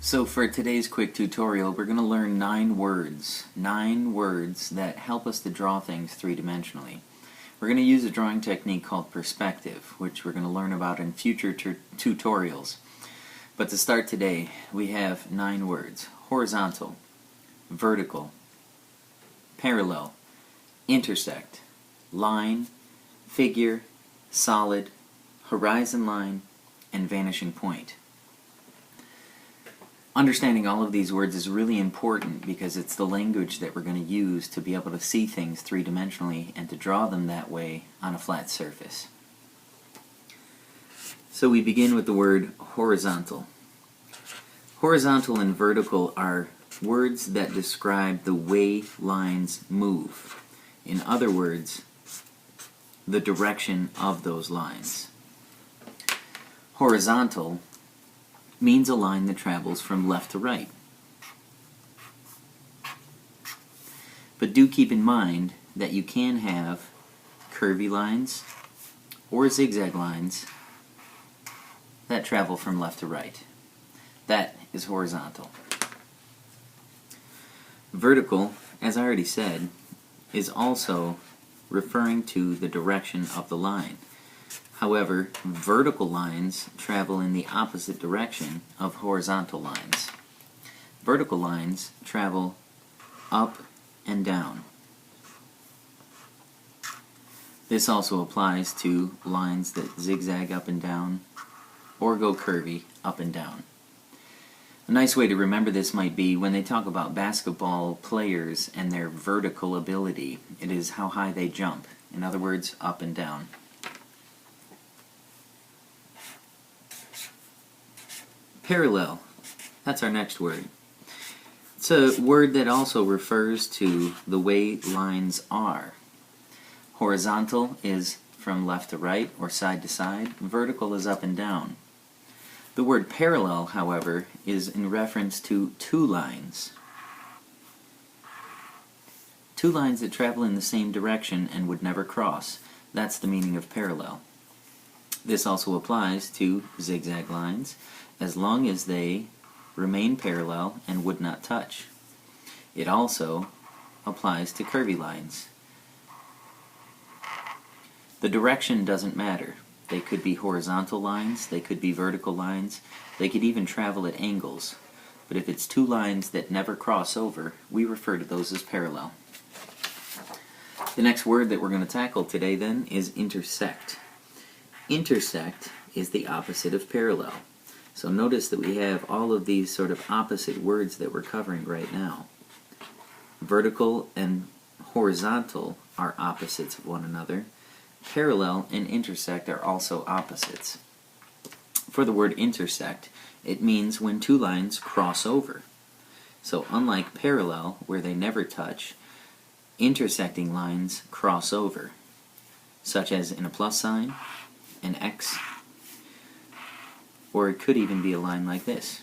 So for today's quick tutorial, we're going to learn 9 words. 9 words that help us to draw things three-dimensionally. We're going to use a drawing technique called perspective, which we're going to learn about in future tutorials. But to start today, we have 9 words. Horizontal, vertical, parallel, intersect, line, figure, solid, horizon line, and vanishing point. Understanding all of these words is really important because it's the language that we're going to use to be able to see things three-dimensionally and to draw them that way on a flat surface. So we begin with the word horizontal. Horizontal and vertical are words that describe the way lines move. In other words, the direction of those lines. Horizontal means a line that travels from left to right. But do keep in mind that you can have curvy lines or zigzag lines that travel from left to right. That is horizontal. Vertical, as I already said, is also referring to the direction of the line. However, vertical lines travel in the opposite direction of horizontal lines. Vertical lines travel up and down. This also applies to lines that zigzag up and down or go curvy up and down. A nice way to remember this might be when they talk about basketball players and their vertical ability. It is how high they jump. In other words, up and down. Parallel. That's our next word. It's a word that also refers to the way lines are. Horizontal is from left to right or side to side. Vertical is up and down. The word parallel, however, is in reference to two lines. Two lines that travel in the same direction and would never cross. That's the meaning of parallel. This also applies to zigzag lines, as long as they remain parallel and would not touch. It also applies to curvy lines. The direction doesn't matter. They could be horizontal lines, they could be vertical lines, they could even travel at angles. But if it's two lines that never cross over, we refer to those as parallel. The next word that we're going to tackle today then is intersect. Intersect is the opposite of parallel. So notice that we have all of these sort of opposite words that we're covering right now. Vertical and horizontal are opposites of one another. Parallel and intersect are also opposites. For the word intersect, it means when two lines cross over. So unlike parallel, where they never touch, intersecting lines cross over, such as in a plus sign, an X, or it could even be a line like this.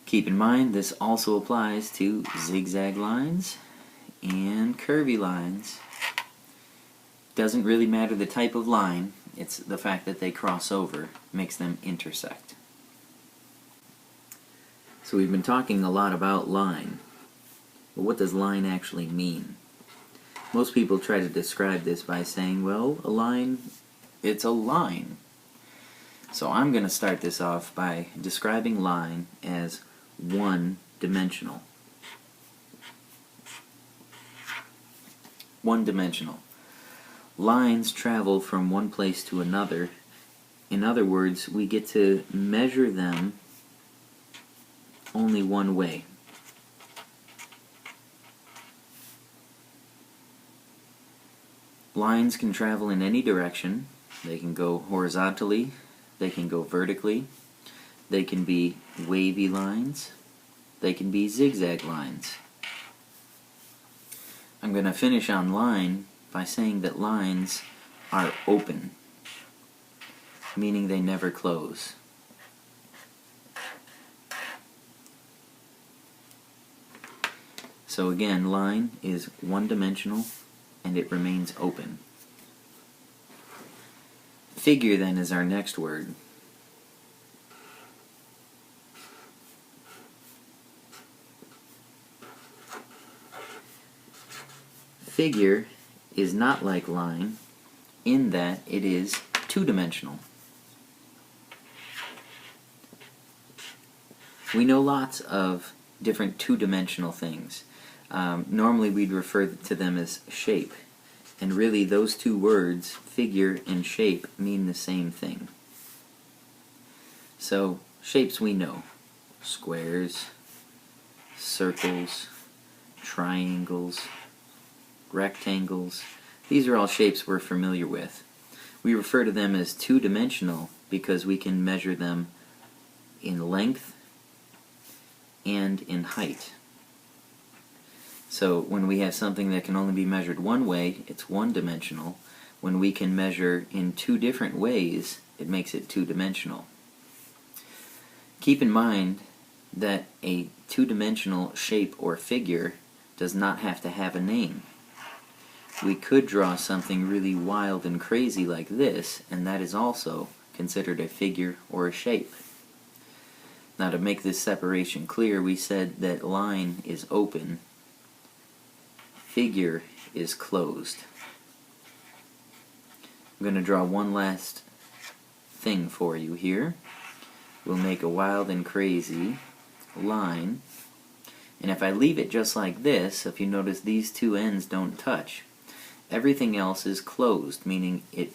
Keep in mind this also applies to zigzag lines and curvy lines. Doesn't really matter the type of line, it's the fact that they cross over makes them intersect. So we've been talking a lot about line. But what does line actually mean? Most people try to describe this by saying, well, a line, it's a line. So I'm going to start this off by describing line as one-dimensional. One-dimensional. Lines travel from one place to another. In other words, we get to measure them only one way. Lines can travel in any direction. They can go horizontally, they can go vertically, they can be wavy lines, they can be zigzag lines. I'm going to finish on line by saying that lines are open, meaning they never close. So again, line is one-dimensional and it remains open. Figure then is our next word. figure is not like line in that it is two-dimensional. We know lots of different two-dimensional things. Normally we'd refer to them as shape, and really those two words, figure and shape, mean the same thing. So shapes we know: squares, circles, triangles, rectangles. These are all shapes we're familiar with. We refer to them as two-dimensional because we can measure them in length and in height. So when we have something that can only be measured one way, it's one-dimensional. When we can measure in two different ways, it makes it two-dimensional. Keep in mind that a two-dimensional shape or figure does not have to have a name. We could draw something really wild and crazy like this, and that is also considered a figure or a shape. Now, to make this separation clear, we said that line is open, figure is closed. I'm going to draw one last thing for you here. We'll make a wild and crazy line, and if I leave it just like this, if you notice these two ends don't touch, everything else is closed, meaning it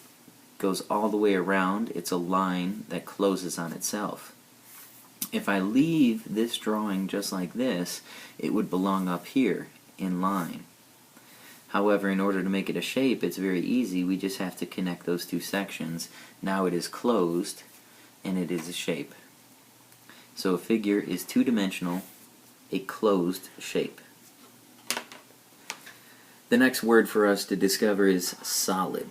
goes all the way around. It's a line that closes on itself. If I leave this drawing just like this, it would belong up here in line. However, in order to make it a shape, it's very easy. We just have to connect those two sections. Now it is closed, and it is a shape. So a figure is two-dimensional, a closed shape. The next word for us to discover is solid.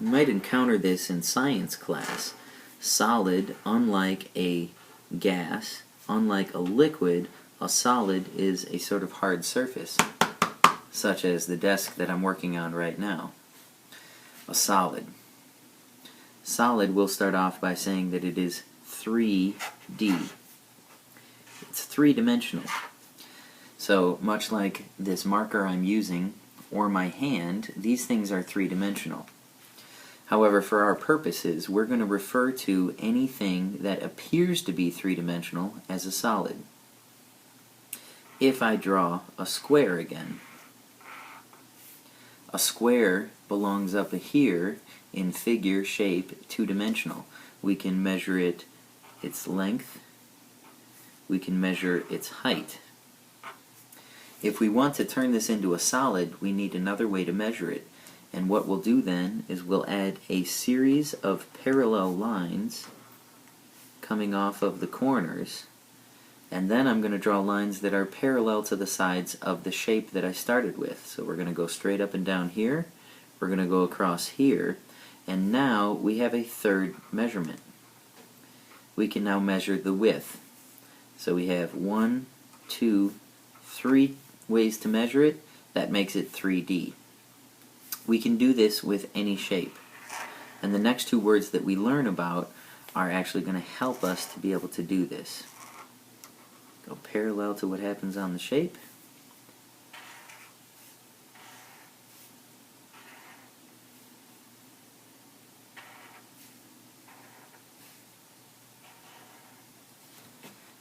You might encounter this in science class. Solid, unlike a gas, unlike a liquid, a solid is a sort of hard surface, such as the desk that I'm working on right now. A solid. Solid, we'll start off by saying that it is 3D. It's three-dimensional. So, much like this marker I'm using, or my hand, these things are three-dimensional. However, for our purposes, we're going to refer to anything that appears to be three-dimensional as a solid. If I draw a square again, a square belongs up here in figure, shape, two-dimensional. We can measure its length, we can measure its height. If we want to turn this into a solid, we need another way to measure it. And what we'll do then is we'll add a series of parallel lines coming off of the corners, and then I'm going to draw lines that are parallel to the sides of the shape that I started with. So we're going to go straight up and down here, we're going to go across here, and now we have a third measurement. We can now measure the width. So we have 1, 2, 3 ways to measure it. That makes it 3D. We can do this with any shape. And the next two words that we learn about are actually going to help us to be able to do this. Go parallel to what happens on the shape.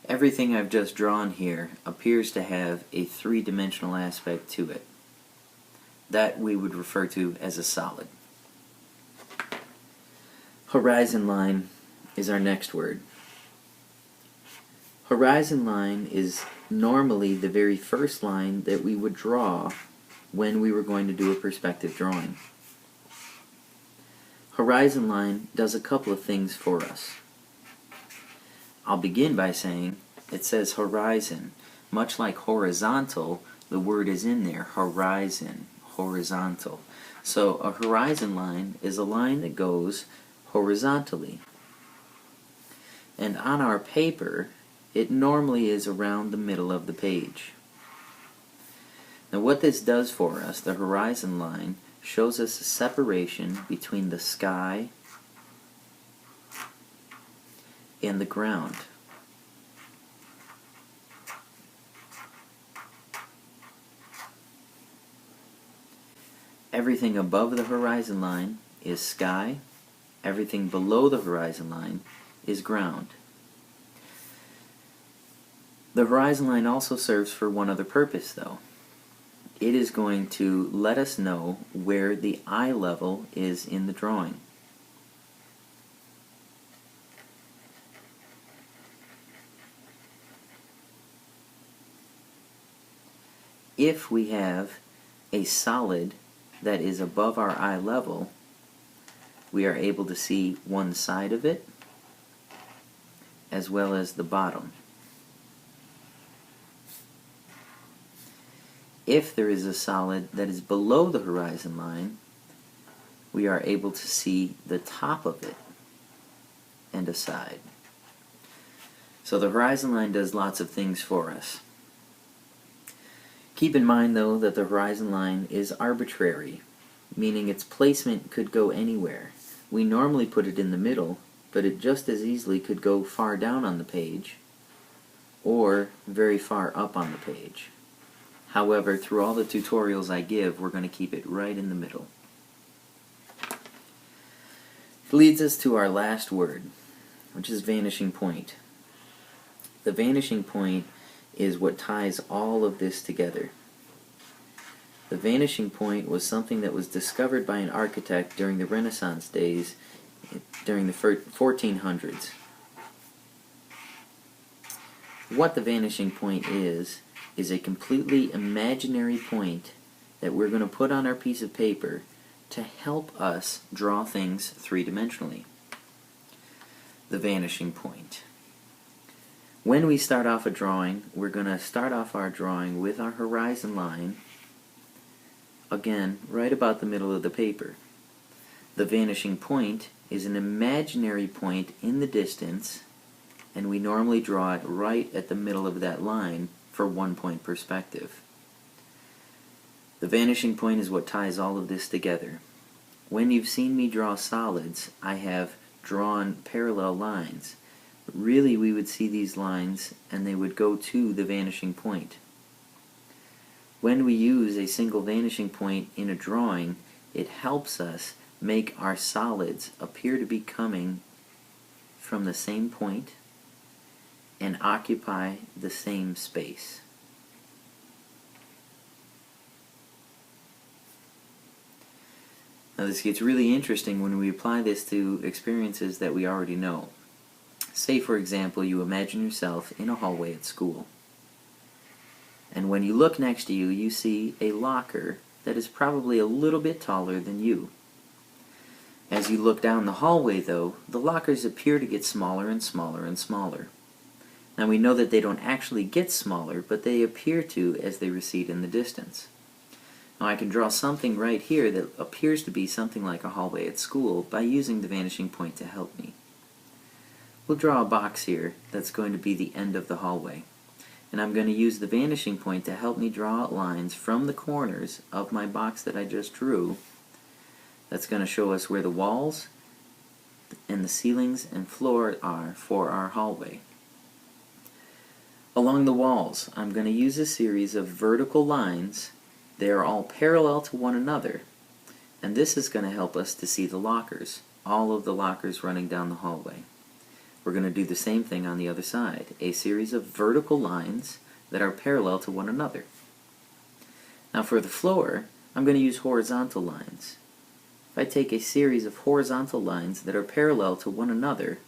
Everything I've just drawn here appears to have a three-dimensional aspect to it. That we would refer to as a solid. Horizon line is our next word. Horizon line is normally the very first line that we would draw when we were going to do a perspective drawing. Horizon line does a couple of things for us. I'll begin by saying it says horizon. Much like horizontal, the word is in there, horizon, horizontal. So a horizon line is a line that goes horizontally. And on our paper, it normally is around the middle of the page. Now what this does for us, the horizon line, shows us a separation between the sky and the ground. Everything above the horizon line is sky. Everything below the horizon line is ground. The horizon line also serves for one other purpose, though. It is going to let us know where the eye level is in the drawing. If we have a solid that is above our eye level, we are able to see one side of it as well as the bottom. If there is a solid that is below the horizon line, we are able to see the top of it and a side. So the horizon line does lots of things for us. Keep in mind, though, that the horizon line is arbitrary, meaning its placement could go anywhere. We normally put it in the middle, but it just as easily could go far down on the page or very far up on the page. However, through all the tutorials I give, we're going to keep it right in the middle. It leads us to our last word, which is vanishing point. The vanishing point is what ties all of this together. The vanishing point was something that was discovered by an architect during the Renaissance days, during the 1400s. What the vanishing point is a completely imaginary point that we're going to put on our piece of paper to help us draw things three-dimensionally. The vanishing point. When we start off a drawing, we're going to start off our drawing with our horizon line, again, right about the middle of the paper. The vanishing point is an imaginary point in the distance, and we normally draw it right at the middle of that line for 1 point perspective. The vanishing point is what ties all of this together. When you've seen me draw solids, I have drawn parallel lines. Really, we would see these lines and they would go to the vanishing point. When we use a single vanishing point in a drawing, it helps us make our solids appear to be coming from the same point and occupy the same space. Now this gets really interesting when we apply this to experiences that we already know. Say, for example, you imagine yourself in a hallway at school. And when you look next to you, you see a locker that is probably a little bit taller than you. As you look down the hallway, though, the lockers appear to get smaller and smaller and smaller. Now we know that they don't actually get smaller, but they appear to as they recede in the distance. Now I can draw something right here that appears to be something like a hallway at school by using the vanishing point to help me. We'll draw a box here that's going to be the end of the hallway. And I'm going to use the vanishing point to help me draw out lines from the corners of my box that I just drew. That's going to show us where the walls and the ceilings and floor are for our hallway. Along the walls, I'm going to use a series of vertical lines. They are all parallel to one another. And this is going to help us to see the lockers, all of the lockers running down the hallway. We're going to do the same thing on the other side, a series of vertical lines that are parallel to one another. Now for the floor, I'm going to use horizontal lines. If I take a series of horizontal lines that are parallel to one another,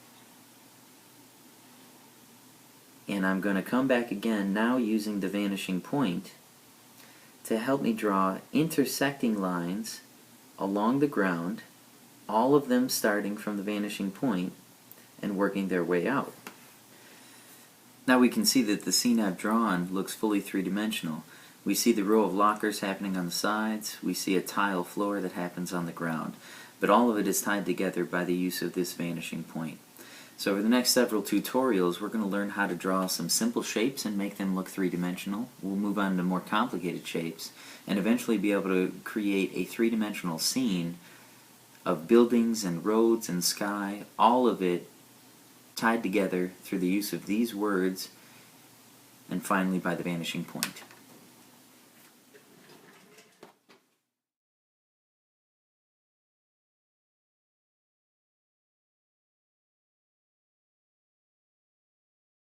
and I'm going to come back again now using the vanishing point to help me draw intersecting lines along the ground, all of them starting from the vanishing point and working their way out. Now we can see that the scene I've drawn looks fully three-dimensional. We see the row of lockers happening on the sides, we see a tile floor that happens on the ground, but all of it is tied together by the use of this vanishing point. So over the next several tutorials, we're going to learn how to draw some simple shapes and make them look three-dimensional. We'll move on to more complicated shapes and eventually be able to create a three-dimensional scene of buildings and roads and sky, all of it tied together through the use of these words and finally by the vanishing point.